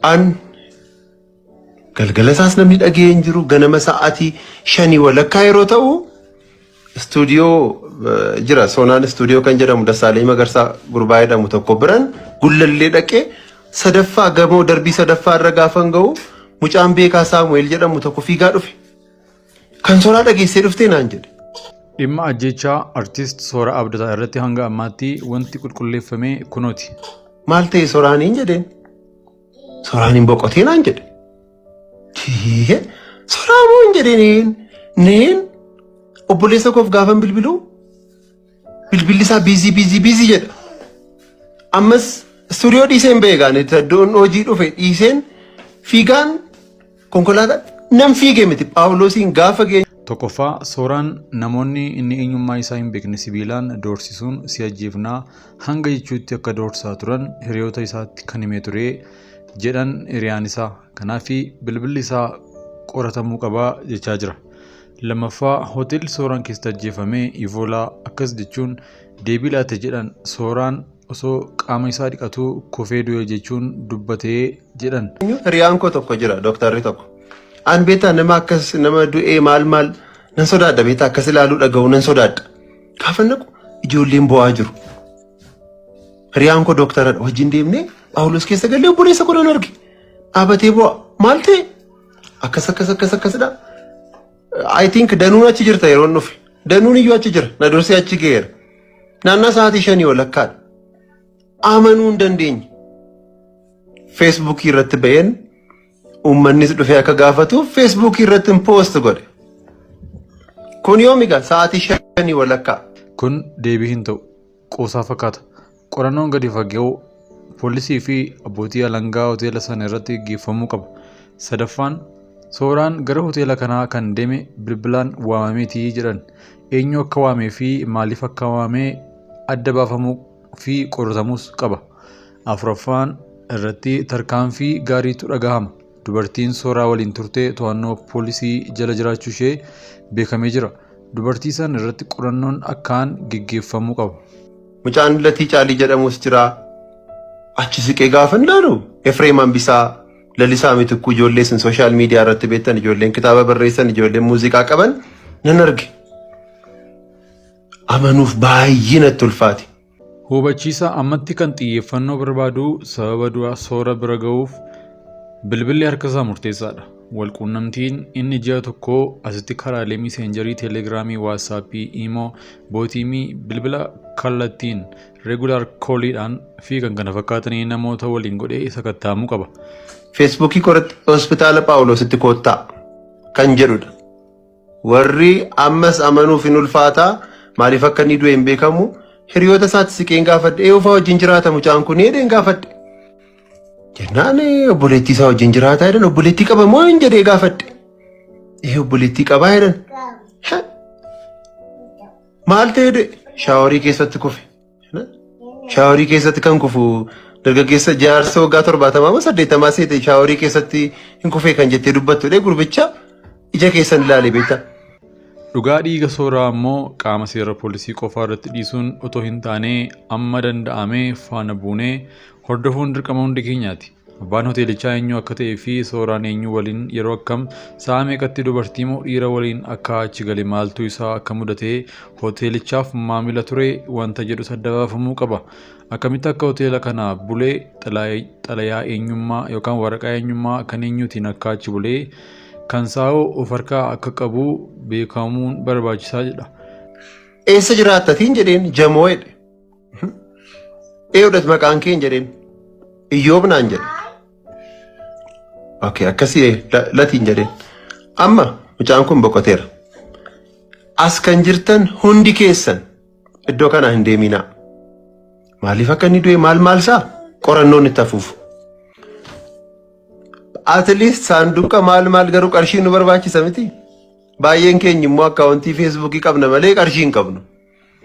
An galgala isaas namni dhagee hin jiru ganama sa'aatii 5 walakkaa yeroo ta'u stuudiyoo jira Soonaan stuudiyoo kan jedhamu Dassaaleny Magarsaa gurbaa jedhamu tokko biran gullallee dhaqee sadaffaa gamoo darbii sadaffaa irra gaafan ga'u mucaan beekaa Saamu'eel jedhamu tokko fiigaa dhufe. Kan Soonaa dhageessee dhuftee naan jedhe. Dhimma ajjechaa artiist Sooraa Abdataa irratti hanga ammaatti wanti qulqulleeffame kunooti. Maal ta'e Sooraaniin jedheen? Sooraaniin boqotee naan jedhe. Sooraamuun jedheen neen obboleessa koof gaafan bilbiluu bilbilli isaa biizii jedha. Ammas stuudiyoo dhiiseen beekaan iddoon hojii dhufe dhiiseen fiigaan konkolaataa nam fiigee miti Phaawulosiin gaafa geenye. Tokkoffaa Sooraan namoonni inni eenyummaa isaa hin beekne sibiilaan doorsisuun si ajjeefnaa hanga jechuutti akka doorsaa turan hiriyoota isaatti kan himee ture jedhan hiriyaan isaa. Kanaafi bilbilli isaa qoratamuu qabaa jechaa jira. Lammaffaa hotel Sooraan keessatti ajjeefame Ivoolaa akkas jechuun deebii laate jedhan Sooraan osoo qaama isaa dhiqatu kufee du'e jechuun dubbatee jedhan. Hiriyaan koo tokko jira dooktarri tokko. An beeta nama akkas nama du'ee maal nan sodaadha beeta akkas ilaaluu dhaga'u nan sodaadha. Gaafa naqu ijoolleen bo'aa jiru. Hiriyaan koo dooktaradha wajjin deemnee Phaawulos keessa galee obboleessa koo nan arge. Dhaabatee bo'aa maal ta'e? Akkasidha. I think danuun achi jirta yeroo dhufe. Danuun iyyuu achi jira. Na dursee achi geera. Naannaa sa'aatii 5 walakkaadha. Amanuu hin dandeenye. Facebook irratti ba'een uummannis dhufee akka gaafatu Facebook irratti post godhe. Kun yoomiga sa'aatii 5 walakkaa. Kun deebii hin ta'u. Qoosaa fakkaata. Qorannoon gadi fagoo poolisii fi abbootii alangaa hoteela sana irratti geeffamuu qaba. Sadaffaan Sooraan gara hoteela kanaa kan deeme bilbilaan waamameetii jedhan. Eenyu akka waamee fi maaliif akka waamee adda baafamuu fi qoratamuus qaba. Afuraffaan irratti tarkaanfii gaariitu dhagahama. Dubartiin Sooraa waliin turte to'annoo poolisii jala jiraachuu ishee beekamee jira. Dubartii san irratti qorannoon akkaan geggeeffamuu qaba. Mucaan Latii Caalii jedhamus jira. Achi siqee gaafa ilaalu Efreem Hambisaa Lalisaa Mitikuu ijoollee sin sooshaal miidiyaa irratti beektan ijoolleen kitaaba barreessan ijoolleen muuziqaa qaban nan arge. Amanuuf baay'ee natti ulfaate. Hubachiisa ammatti kan xiyyeeffannoo barbaadu sababa du'a Soora bira ga'uuf bilbilli harkasaa murteessaadha. Walquunnamtiin inni ji'a tokko asitti karaalee miiseenjarii teelegiraamii waatsaappii imoo bootiimii bilbila kallattiin reegular kooliidhaan fi kan kana fakkaatanii namoota waliin godhee sakattaamuu qaba. Feesbuukii koratti hospitaala Phaawulositti koottaa kan jedhudha. Warri ammas amanuuf hin ulfaataa maaliif akka inni du'e hin beekamu hiriyoota isaatti siqeen gaafadhe eeyyufaa wajjin jiraata mucaan kun eedeen gaafadhe. Jennaan obboleettii isaa wajjin jiraataa jedhan obboleettii qaba moo hin jedhee gaafadhe. Obboleettii qabaa jedhan. Maal ta'e shaaworii keessatti kufe. Shaaworii keessatti kan kufu dargaggeessa jaarsa waggaa 70 seete shaaworii keessatti hin kufee kan jettee dubbattu gurbicha ija keessan ilaalee beektaa. Dhugaa dhiiga Sooraa ammoo qaama seera poolisii qofaa irratti dhiisuun otoo hin taane amma danda'amee faana buunee hordofuun dirqama hundi keenyaati. Abbaan hoteelichaa eenyu akka ta'ee fi Sooraan eenyu waliin yeroo akkam sa'a meeqatti dubartii moo dhiira waliin akka achi gale maaltu isaa akka mudatee hoteelichaaf maamila ture wanta jedhu adda baafamuu qaba. Akkamitti akka hoteela kana bulee xalayaa eenyummaa yookaan waraqaa eenyummaa kan eenyuutiin akka achi bulee kan saa'oo of harkaa akka qabu beekamuun barbaachisaa jedha. Eessa jiraattatiin jedheen jamoo jedhe. Eeyyoodhas maqaan keen jedheen Iyyoobnaan jedhe. Okay, akkasii latiin jedheen. Amma mucaan kun boqoteera. As kan jirtan hundi keessan iddoo kana hin deeminaa. Maaliif akka inni du'e maal isaa qorannoon itti hafuuf. At least saanduqa maal garuu qarshii nu barbaachisa miti. Baay'een keenya immoo akkaawuntii feesbuukii qabna malee qarshii hin qabnu.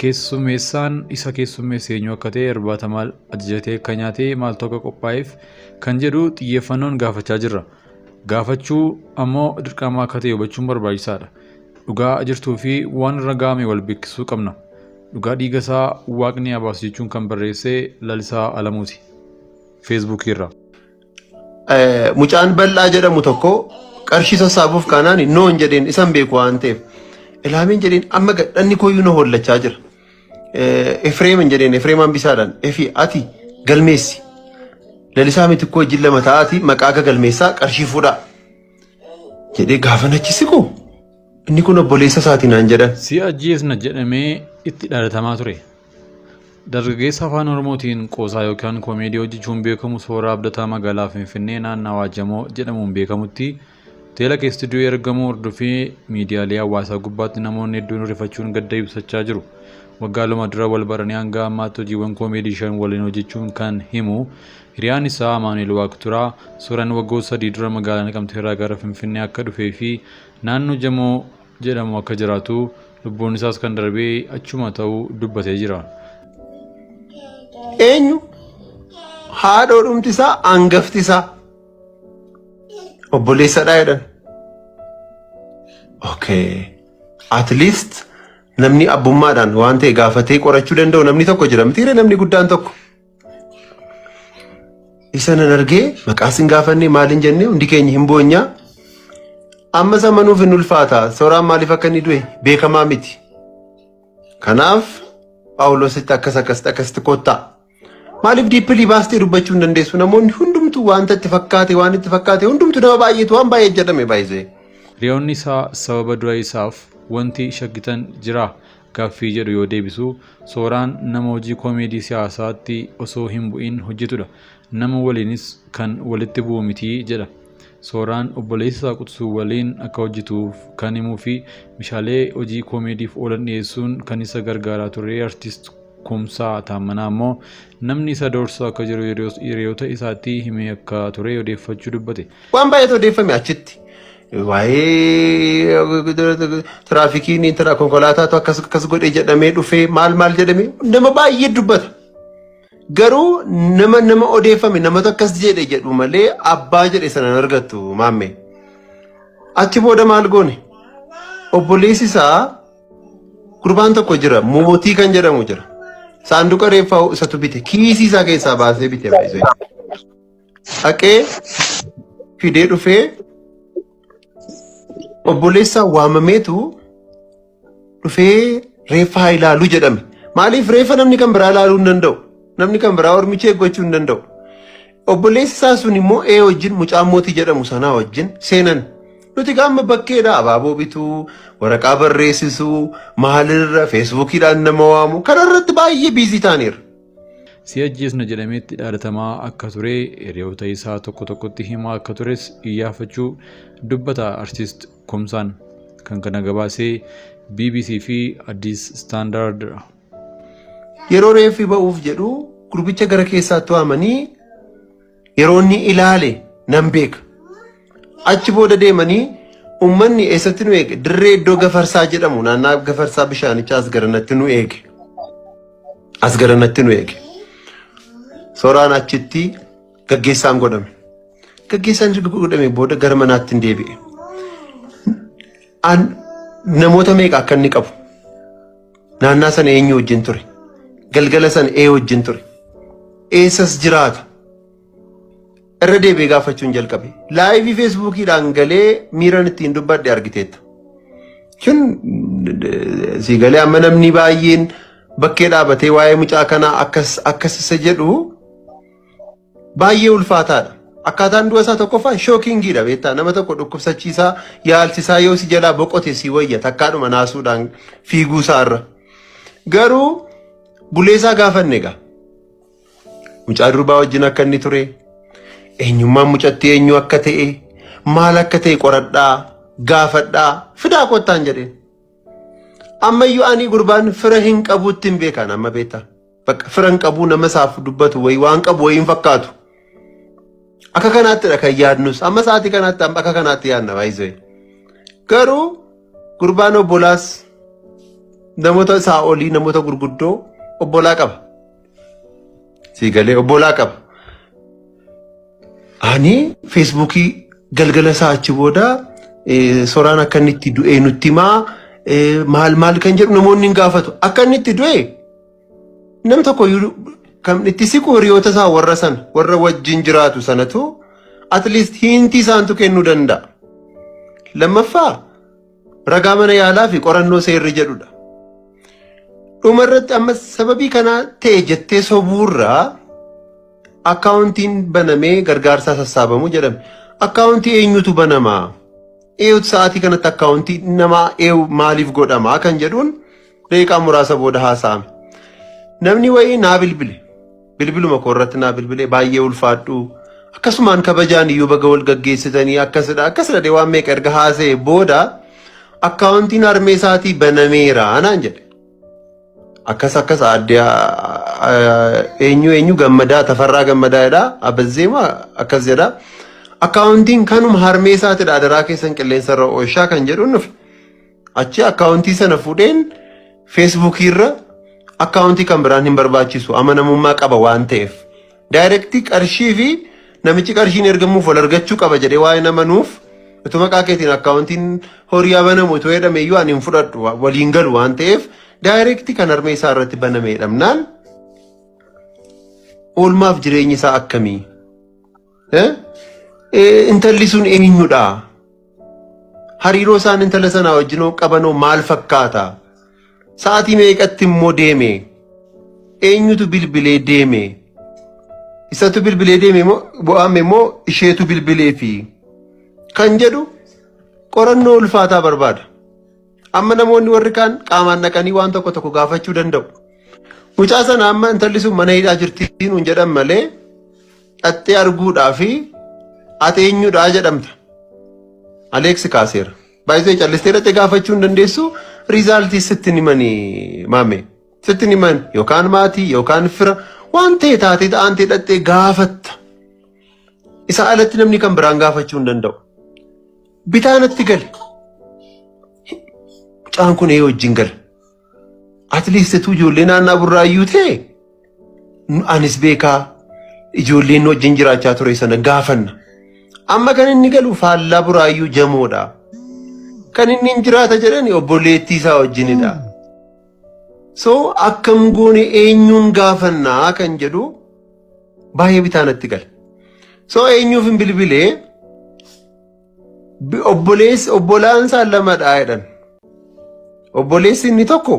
Keessummeessaan isa keessummeesse eenyu akka ta'e irbaata maal ajajatee akka nyaatee maaltu akka qophaa'eef kan jedhu xiyyeeffannoon gaafachaa jirra. Gaafachuu ammoo dirqama akka ta'e hubachuun barbaachisaadha. Dhugaa jirtuu fi waan irra gaame wal beeksisuu qabna. Dhugaa dhiiga isaa waaqni abaasu jechuun kan barreesse Lalisaa Alamuuti. Feesbuukii irraa. mucaan bal'aa jedhamu tokko qarshii sassaabuuf kanaan noon jedheen isan beeku waan ta'eef ilaameen jedheen amma gadhanni kooyyuu na hollachaa jira. Efreeman jedheen Efreemaan bisaadhaan efi ati galmeessi lalisaa miti koo wajjin lama ta'aati maqaa galmeessaa qarshii fuudhaa jedhee gaafa nachisiku inni kun obboleessa isaatii naan jedhan. Si ajjeesna jedhamee itti dhalatamaa ture. Dargaggeessa afaan Oromootiin qoosaa yookaan koomeedii hojjechuun beekamu Sooraa Abdataa magaalaa Finfinnee naannawaa Jamoo jedhamuun beekamutti hoteela keessa istuudiyoo ergamuu hordofee miidiyaalee hawaasaa gubbaatti namoonni hedduun rifachuun gadda ibsachaa jiru. Waggaa lama dura wal baranii hanga ammaatti hojiiwwan koomeedii shan waliin hojjechuun kan himu hiriyaan isaa Amaanuel Waaqturaa Sooraan waggoota 3 dura magaalaa Naqamtee irraa gara Finfinnee akka dhufee fi naannoo Jamoo jedhamu akka jiraatu lubbuun isaas kan darbee achuma ta'uu dubbatee jira. Eenyu haadhoodhumti isaa hangafti isaa obboleessadha jedhan. Okay, at least namni abbummaadhaan waan ta'e gaafatee qorachuu danda'u namni tokko jira mitiire namni guddaan tokko. Isa nan argee maqaa sin gaafannee maaliin jennee hundi keenya hin boonyaa. Amma samanuuf hin ulfaata. Sooraan maaliif akka inni du'e beekamaa miti. Kanaaf Phaawulositti akkasitti kottaa. Maaliif diippilii baastee dubbachuu hin dandeessu? Namoonni hundumtuu wanta itti fakkaate hundumtuu nama baay'eetu waan baay'ee jedhame baay'isee. Hiriyoonni isaa sababa du'a isaaf wanti shakkitan jira gaaffii jedhu yoo deebisu Sooraan nama hojii koomeedii siyaasaatti osoo hin bu'in hojjetudha. Nama waliinis kan walitti bu'u miti jedha. Sooraan obboleessa isaa Qudsuu waliin akka hojjetuuf kan himuu fi meeshaalee hojii koomeediif oolan dhiyeessuun kan isa gargaaraa ture artist Kumsaa Taammanaa ammoo namni isa doorsu akka jiru hiriyoota isaatti himee akka ture odeeffachuu dubbate. Waan baay'eetu odeeffame achitti. Waa'ee tiraafikiin konkolaataatu akkas godhee jedhamee dhufee maal jedhamee nama baay'ee dubbata. Garuu nama odeeffame namatu akkas jedhe jedhu malee abbaa jedhe sana argattu maamme. Achi booda maal goone? Obboleessi isaa gurbaan tokko jira mootii kan jedhamu jira. Saanduqa reeffaa isatu bite kiisii isaa keessaa baasee bite baay'isee. Dhaqee fidee dhufee obboleessa waamameetu dhufee reeffaa ilaaluu jedhame. Maaliif reeffa namni kan biraa ilaaluu hin danda'u? Namni kan biraa ormicha eeggachuu hin danda'u. Obboleessi isaa sun immoo wajjin mucaa mootii jedhamu sanaa wajjin seenan. Nuti gaama bakkeedha abaaboo bituu, waraqaa barreessisuu, maalirra feesbuukiidhaan nama waamu kanarratti baay'ee biizii ta'aniiru. Si ajjeesna jedhameetti dhalatamaa akka ture hiriyoota isaa tokkotti himaa akka tures iyyaafachuu dubbata artist Kumsaan kan kana gabaasee BBC fi Addis Standard. Yeroo reeffi ba'uuf jedhu gurbicha gara keessaatti waamanii yeroo inni ilaale nan beeka. Achi booda deemanii ummanni eessatti nu eege dirree iddoo gafarsaa jedhamu naannaa gafarsaa bishaanichaa as garanatti nu eege. Sooraan achitti gaggeessaan godhame. Gaggeessaan godhame booda gara manaatti hin deebi'e. Namoota meeqa akka inni qabu? Naannaa sana eenyu wajjin ture? Galgala sana wajjin ture? Eessas jiraata? Irra deebi'ee gaafachuun jalqabe. Laayivii feesbuukiidhaan galee miiraan ittiin dubbadhe argiteetta. Kun si galee amma namni baay'een bakkee dhaabatee waa'ee mucaa kanaa akkas isa jedhu baay'ee ulfaataadha. Akkaataan du'a isaa tokkoffaa shookingiidha beektaa nama tokko dhukkubsachiisaa yaalchisaa yoo si jalaa boqote si wayya takkaadhuma naasuudhaan fiiguu isaarra. Garuu buleesaa gaafanne egaa. Mucaa durbaa wajjin akka inni ture. Eenyummaan mucatti eenyu akka ta'e maal akka ta'e qoradhaa gaafadhaa fidaa kottaan jedheen. Ammayyuu ani gurbaan fira hin qabuutti hin beekan amma beektaa. Bakka fira hin qabuu nama isaaf dubbatu wayii waan qabu wayii hin fakkaatu. Akka kanaattidha kan yaadnus amma sa'aatii kanaatti akka kanaatti yaadna baay'isee. Garuu gurbaan obbolaas namoota isaa olii namoota gurguddoo obbolaa qaba. Si galee obbolaa qaba. Ani feesbuukii galgala isaa achi booda Sooraan akka inni itti du'e nutti himaa maal kan jedhu namoonni hin gaafatu. Akka inni itti du'e nam tokko kan itti siqu hiriyoota isaa warra wajjin jiraatu sanatu at least hintii isaantu kennuu danda'a. Lammaffaa ragaa mana yaalaa fi qorannoo seerri jedhudha. Dhumarratti amma sababii kana ta'e jettee sobuurraa akkaawuntiin banamee gargaarsaa sassaabamu jedhame. Akkaawuntii eenyutu banamaa? Eeyutu sa'aatii kanatti akkaawuntii namaa maaliif godhamaa kan jedhuun daqiiqaa muraasa booda haasa'ame. Namni wayii naa bilbiluma koorratti naa bilbilee baay'ee ulfaadhu. Akkasumaan kabajaan iyyuu baga wal gaggeessitanii akkasidha waan meeqa erga haasa'e booda akkaawuntiin harmee isaatii banameera naan jedhe. Akkas adde eenyu gammadaa Tafarraa Gammadaadha Abazzeema akkas jedha. Akkaawuntiin kanuma harmee isaatiidha adaraa keessan qilleensa irra oolchaa kan jedhuun nufi. Achi akkaawuntii sana fuudheen feesbuukii irra akkaawuntii kan biraan hin barbaachisu amanamummaa qaba waan ta'eef. Daayirektii qarshii fi namichi qarshiin ergamuuf wal argachuu qaba jedhee waa'ee namanuuf utuu maqaa keetiin akkaawuntiin horii banamu utuu jedhame iyyuu ani hin fudhadhu waliin galu waan ta'eef daayirektii kan harmee isaa irratti banamee dhabnaan oolmaaf jireenyi isaa akkamii? Intalli sun eenyudha? Hariiroo isaan intala sanaa wajjin qabanoo maal fakkaata? Sa'aatii meeqatti immoo deeme? Eenyutu bilbilee deeme? Isatu bilbilee deeme bu'aame immoo isheetu bilbilee fi kan jedhu qorannoo ulfaataa barbaada. Amma namoonni warri kaan qaamaan dhaqanii waan tokko gaafachuu danda'u. Mucaa sana amma intalli sun mana hidhaa jirtiin hin jedhan malee dhattee arguudhaa fi ati eenyudha jedhamta. Aleeksi kaaseera. Baay'ee callistee dhattee gaafachuu hin dandeessu. Riizaaltii sittin himanii maame. Sittin himan yookaan maatii yookaan fira waan ta'e taatee ta'antee dhattee gaafatta. Isa alatti namni kan biraan gaafachuu hin danda'u. Bitaanatti gale. Mucaan kun ee wajjin gala. Atleast ijoollee naannaa burraayyuu ta'e anis beekaa ijoolleen wajjin jiraachaa ture sana gaafanna. Amma kan inni galu faallaa burraayyuu jamoodha. Kan inni hin jiraata jedhani obboleettii isaa wajjinidha. So akkam goone eenyuun gaafannaa kan jedhu baay'ee bitaanatti gala. So eenyuuf hin bilbilee obbolaan isaa lamadha jedhan. Obboleessi inni tokko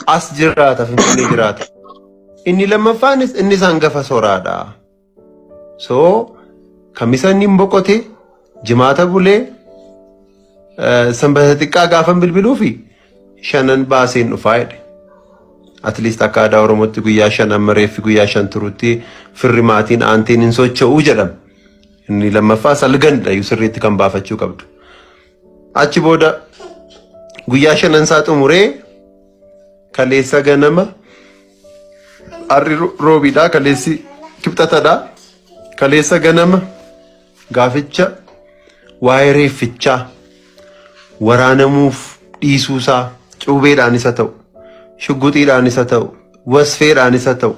as jiraata Finfinnee jiraata. Inni lammaffaanis inni hangafa soraadha. So kamisa inni boqote jimaata bulee sanbata xiqqaa gaafan bilbiluu fi shanan baaseen dhufaa jedhe. At least akka aadaa Oromootti guyyaa shan amma reeffi guyyaa shan turutti firri maatiin aanteen hin socho'uu jedhama. Inni lammaffaa salgandha sirriitti kan baafachuu qabdu. Achi booda guyyaa shanan isaa xumuree kaleessa ganama harri roobiidha kaleessi kibxatadha. Kaleessa ganama gaaficha waa'ee reeffichaa waraanamuuf dhiisuusaa cuubeedhaan isa ta'u shugguxiidhaan isa ta'u wasfeedhaan isa ta'u